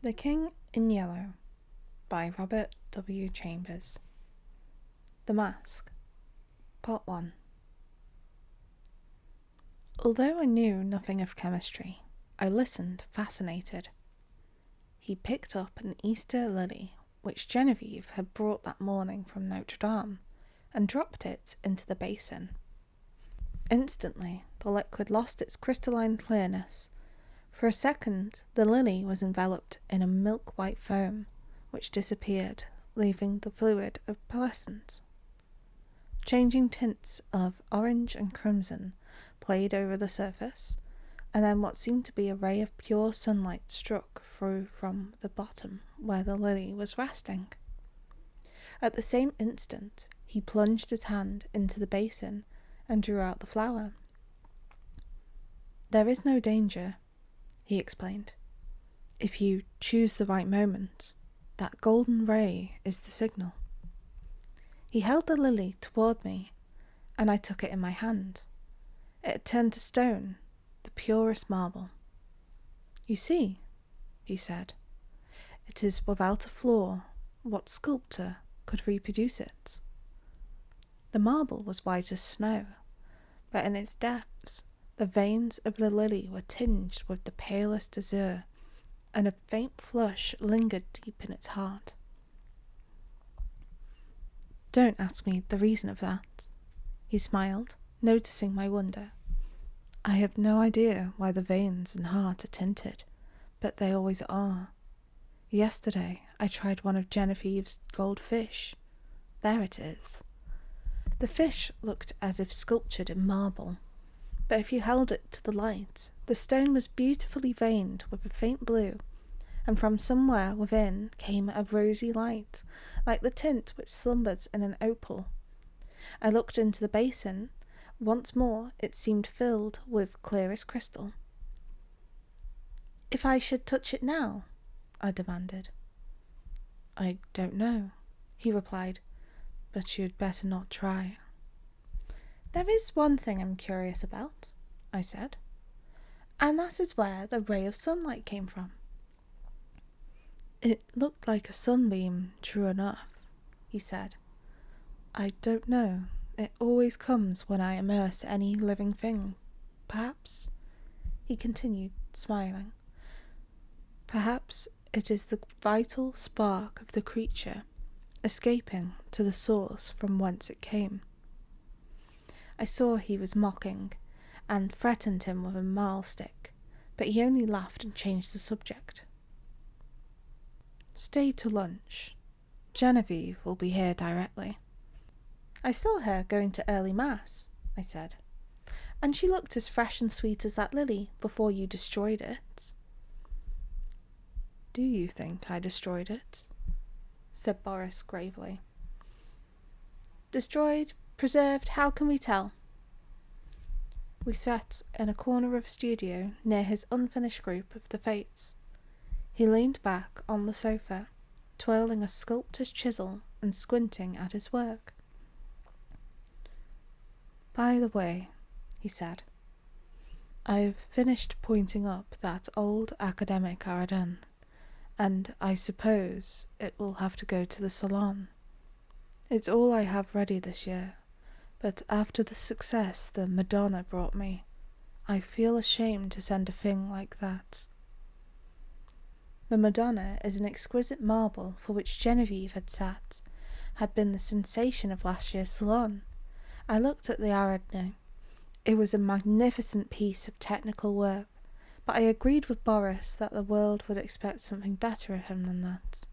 The King in Yellow by Robert W. Chambers. The Mask, Part 1. Although I knew nothing of chemistry, I listened fascinated. He picked up an Easter lily which Genevieve had brought that morning from Notre Dame and dropped it into the basin. Instantly, the liquid lost its crystalline clearness. For a second, the lily was enveloped in a milk-white foam, which disappeared, leaving the fluid opalescent. Changing tints of orange and crimson played over the surface, and then what seemed to be a ray of pure sunlight struck through from the bottom where the lily was resting. At the same instant, he plunged his hand into the basin and drew out the flower. "There is no danger," he explained. "If you choose the right moment, that golden ray is the signal." He held the lily toward me, and I took it in my hand. It had turned to stone, the purest marble. "You see," he said, "it is without a flaw. What sculptor could reproduce it?" The marble was white as snow, but in its depths the veins of the lily were tinged with the palest azure, and a faint flush lingered deep in its heart. "Don't ask me the reason of that," he smiled, noticing my wonder. "I have no idea why the veins and heart are tinted, but they always are. Yesterday I tried one of Genevieve's gold fish. There it is." The fish looked as if sculptured in marble, but if you held it to the light, the stone was beautifully veined with a faint blue, and from somewhere within came a rosy light, like the tint which slumbers in an opal. I looked into the basin. Once more it seemed filled with clearest crystal. "If I should touch it now?" I demanded. "I don't know," he replied, "but you'd better not try." "There is one thing I'm curious about," I said, "and that is where the ray of sunlight came from." "It looked like a sunbeam, true enough," he said. "I don't know. It always comes when I immerse any living thing. Perhaps," he continued, smiling, "perhaps it is the vital spark of the creature escaping to the source from whence it came." I saw he was mocking, and threatened him with a mahlstick, but he only laughed and changed the subject. "Stay to lunch. Genevieve will be here directly." "I saw her going to early mass," I said, "and she looked as fresh and sweet as that lily before you destroyed it." "Do you think I destroyed it?" said Boris gravely. "Destroyed, preserved, how can we tell?" We sat in a corner of a studio near his unfinished group of the Fates. He leaned back on the sofa, twirling a sculptor's chisel and squinting at his work. "By the way," he said, "I've finished pointing up that old academic Aradan, and I suppose it will have to go to the salon. It's all I have ready this year, but after the success the Madonna brought me, I feel ashamed to send a thing like that." The Madonna is an exquisite marble for which Genevieve had been the sensation of last year's salon. I looked at the Ariadne. It was a magnificent piece of technical work, but I agreed with Boris that the world would expect something better of him than that.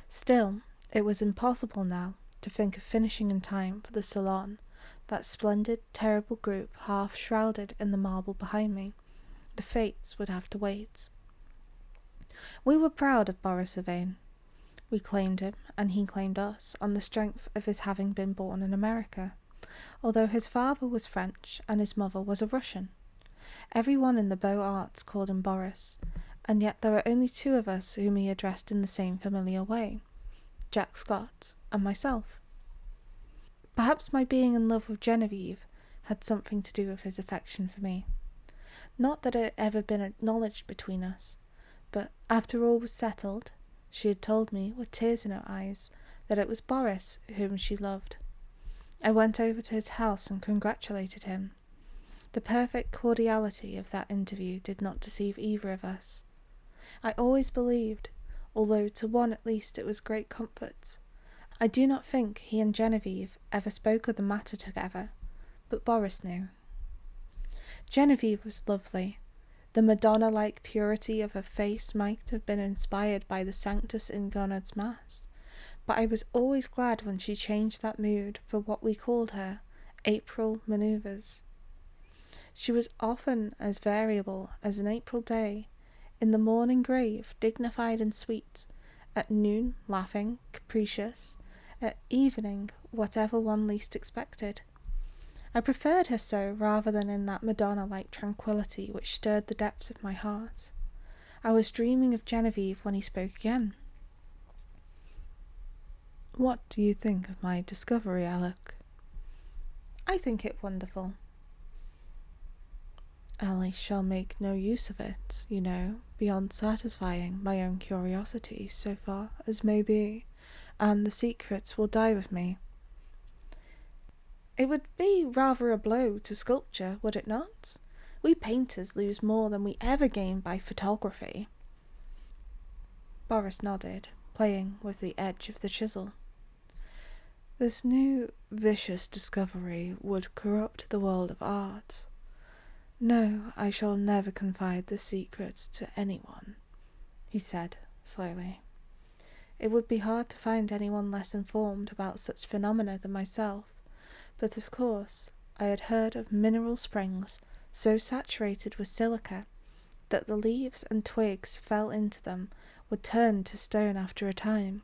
Still, it was impossible now to think of finishing in time for the salon, that splendid, terrible group half shrouded in the marble behind me. The Fates would have to wait. We were proud of Boris Yvain. We claimed him, and he claimed us, on the strength of his having been born in America, although his father was French and his mother was a Russian. Everyone in the Beaux Arts called him Boris, and yet there were only two of us whom he addressed in the same familiar way, Jack Scott and myself. Perhaps my being in love with Genevieve had something to do with his affection for me. Not that it had ever been acknowledged between us, But after all was settled, she had told me, with tears in her eyes, that it was Boris whom she loved. I went over to his house and congratulated him. The perfect cordiality of that interview did not deceive either of us. I always believed, although to one at least it was great comfort. I do not think he and Genevieve ever spoke of the matter together, but Boris knew. Genevieve was lovely. The Madonna-like purity of her face might have been inspired by the Sanctus in Gonad's Mass, but I was always glad when she changed that mood for what we called her April manoeuvres. She was often as variable as an April day, in the morning grave, dignified and sweet, at noon laughing, capricious, at evening whatever one least expected. I preferred her so rather than in that Madonna-like tranquillity which stirred the depths of my heart. I was dreaming of Genevieve when he spoke again. "What do you think of my discovery, Alec?" "I think it wonderful." "I shall make no use of it, you know, beyond satisfying my own curiosity so far as may be, and the secrets will die with me." "It would be rather a blow to sculpture, would it not? We painters lose more than we ever gain by photography." Boris nodded, playing with the edge of the chisel. "This new, vicious discovery would corrupt the world of art. No, I shall never confide the secret to anyone," he said slowly. "It would be hard to find anyone less informed about such phenomena than myself. But of course, I had heard of mineral springs so saturated with silica that the leaves and twigs fell into them would turn to stone after a time.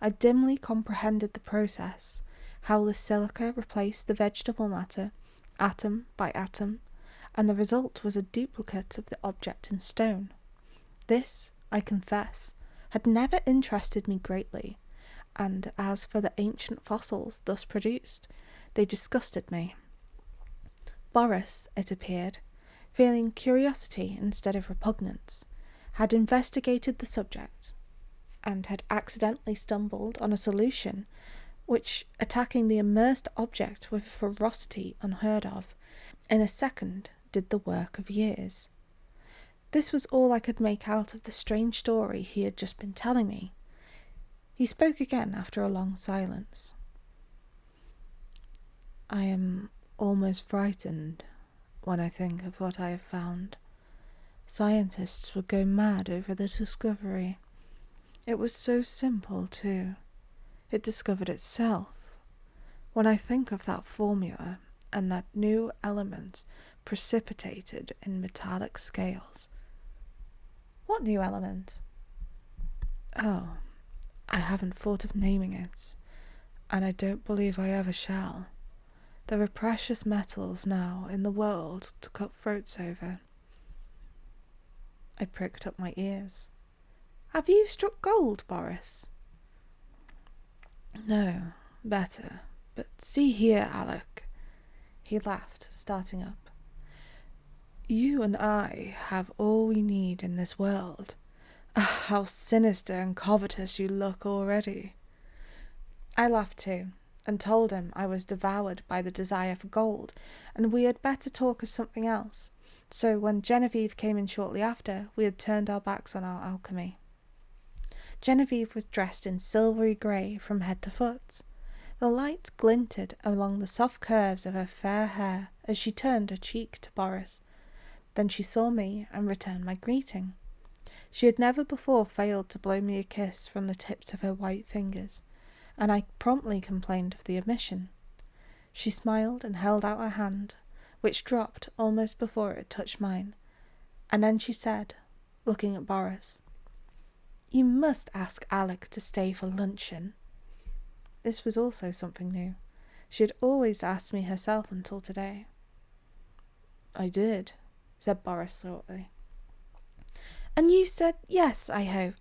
I dimly comprehended the process, how the silica replaced the vegetable matter, atom by atom, and the result was a duplicate of the object in stone. This, I confess, had never interested me greatly, and as for the ancient fossils thus produced, they disgusted me. Boris, it appeared, feeling curiosity instead of repugnance, had investigated the subject, and had accidentally stumbled on a solution which, attacking the immersed object with a ferocity unheard of, in a second did the work of years. This was all I could make out of the strange story he had just been telling me. He spoke again after a long silence. "I am almost frightened when I think of what I have found. Scientists would go mad over the discovery. It was so simple, too. It discovered itself. When I think of that formula and that new element precipitated in metallic scales." "What new element?" "Oh, I haven't thought of naming it, and I don't believe I ever shall. There are precious metals now in the world to cut throats over." I pricked up my ears. "Have you struck gold, Boris?" "No, better. But see here, Alec." He laughed, starting up. "You and I have all we need in this world. Ah, how sinister and covetous you look already." I laughed too, and told him I was devoured by the desire for gold, and we had better talk of something else. So when Genevieve came in shortly after, we had turned our backs on our alchemy. Genevieve was dressed in silvery grey from head to foot. The light glinted along the soft curves of her fair hair as she turned her cheek to Boris. Then she saw me and returned my greeting. She had never before failed to blow me a kiss from the tips of her white fingers, and I promptly complained of the omission. She smiled and held out her hand, which dropped almost before it touched mine, and then she said, looking at Boris, "You must ask Alec to stay for luncheon." This was also something new. She had always asked me herself until today. "I did," said Boris shortly. "And you said yes, I hope?"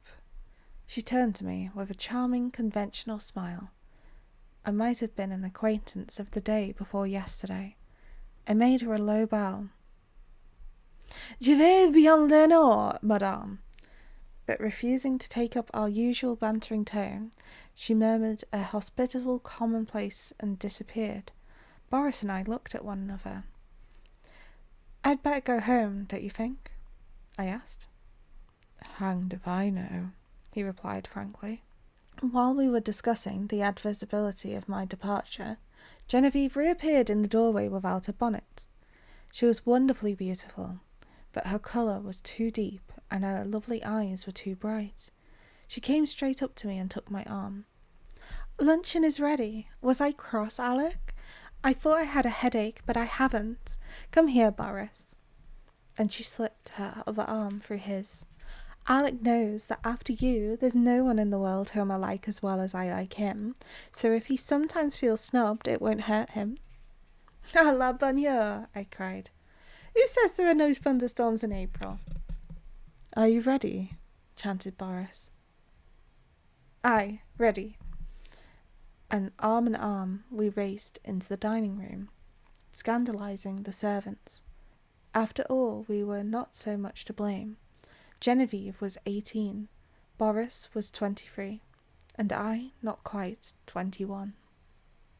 She turned to me with a charming conventional smile. I might have been an acquaintance of the day before yesterday. I made her a low bow. Je vais bien l'honneur, madame. But refusing to take up our usual bantering tone, she murmured a hospitable commonplace and disappeared. Boris and I looked at one another. I'd better go home, don't you think? I asked. Hanged if I know, he replied frankly. While we were discussing the advisability of my departure, Genevieve reappeared in the doorway without a bonnet. She was wonderfully beautiful, but her colour was too deep and her lovely eyes were too bright. She came straight up to me and took my arm. Luncheon is ready. Was I cross, Alec? I thought I had a headache, but I haven't. Come here, Boris. And she slipped her other arm through his. Alec knows that after you, there's no one in the world whom I like as well as I like him, so if he sometimes feels snubbed, it won't hurt him. Ah, la bonne heure, I cried. Who says there are no thunderstorms in April? Are you ready? Chanted Boris. Aye, ready. And arm in arm we raced into the dining room, scandalising the servants. After all, we were not so much to blame. Genevieve was 18, Boris was 23, and I not quite 21.